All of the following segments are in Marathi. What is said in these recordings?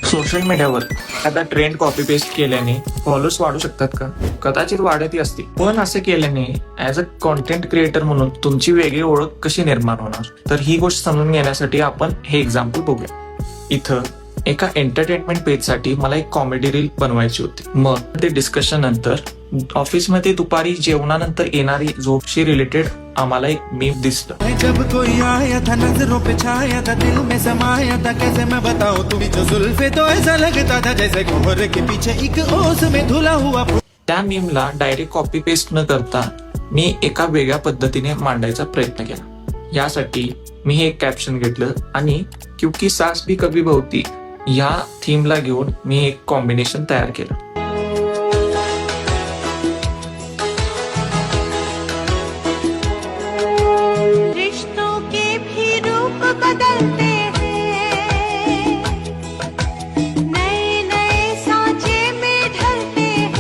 सोशल मीडियावर आता ट्रेंड कॉपी पेस्ट केल्याने फॉलोअर्स वाढू शकतात का? कदाचित वाढतही असतील, पण असं केल्याने ऍज अ कॉन्टेंट क्रिएटर म्हणून तुमची वेगळी ओळख कशी निर्माण होणार? तर ही गोष्ट समजून घेण्यासाठी आपण हे एक्झाम्पल बघूया. इथं एका एंटरटेनमेंट पेजसाठी मला एक कॉमेडी रील बनवायची होती. मग ते डिस्कशन नंतर ऑफिसमध्ये दुपारी जेवणानंतर येणारी झोपशी रिलेटेड आम्हाला एक मीम दिसलं. जब कोई आया था नजरों पे छाया था दिल में समाया था कैसे मैं बताऊं तुम्हें जो जुल्फे तो ऐसा लगता था जैसे कोहरे के पीछे एक ओस में धुला हुआ. त्या मीमला डायरेक्ट कॉपी पेस्ट न करता मी एका वेगळ्या पद्धतीने मांडायचा प्रयत्न केला. यासाठी मी हे एक कॅप्शन घेतलं आणि क्योंकि सास भी कभी बहू थी या थीमला घेऊन मी एक कॉम्बिनेशन तयार केलं. रिश्तों के भी रूप बदलते हैं, नए नए सांचे में ढलते हैं.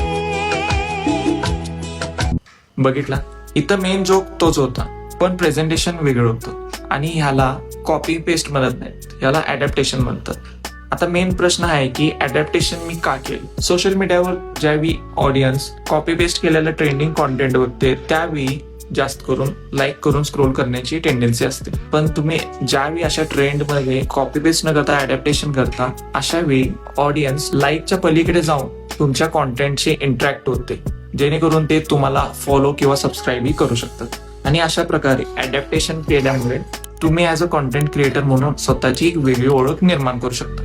बघितला, इथं मेन जोक तोच होता, पण प्रेझेंटेशन वेगळं होतं आणि ह्याला कॉपी पेस्ट म्हणत नाहीत, ह्याला अडॅप्टेशन म्हणतात. आता मेन प्रश्न आहे की अडॅप्टेशन मी का केलं? सोशल मीडियावर ज्यावेळी ऑडियन्स कॉपी पेस्ट केलेलं ट्रेंडिंग कॉन्टेंट बघते त्यावेळी जास्त करून लाईक करून स्क्रोल करण्याची टेंडन्सी असते. पण तुम्ही ज्यावेळी अशा ट्रेंडमध्ये कॉपी पेस्ट न करता अडॅप्टेशन करता, अशा वेळी ऑडियन्स लाईकच्या पलीकडे जाऊन तुमच्या कॉन्टेंटशी इंटरॅक्ट होते, जेणेकरून ते तुम्हाला फॉलो किंवा सबस्क्राईबही करू शकतात. आणि अशा प्रकारे अडॅप्टेशन केल्यामुळे तुम्ही ऍज अ कॉन्टेंट क्रिएटर म्हणून स्वतःची एक वेगळी ओळख निर्माण करू शकता.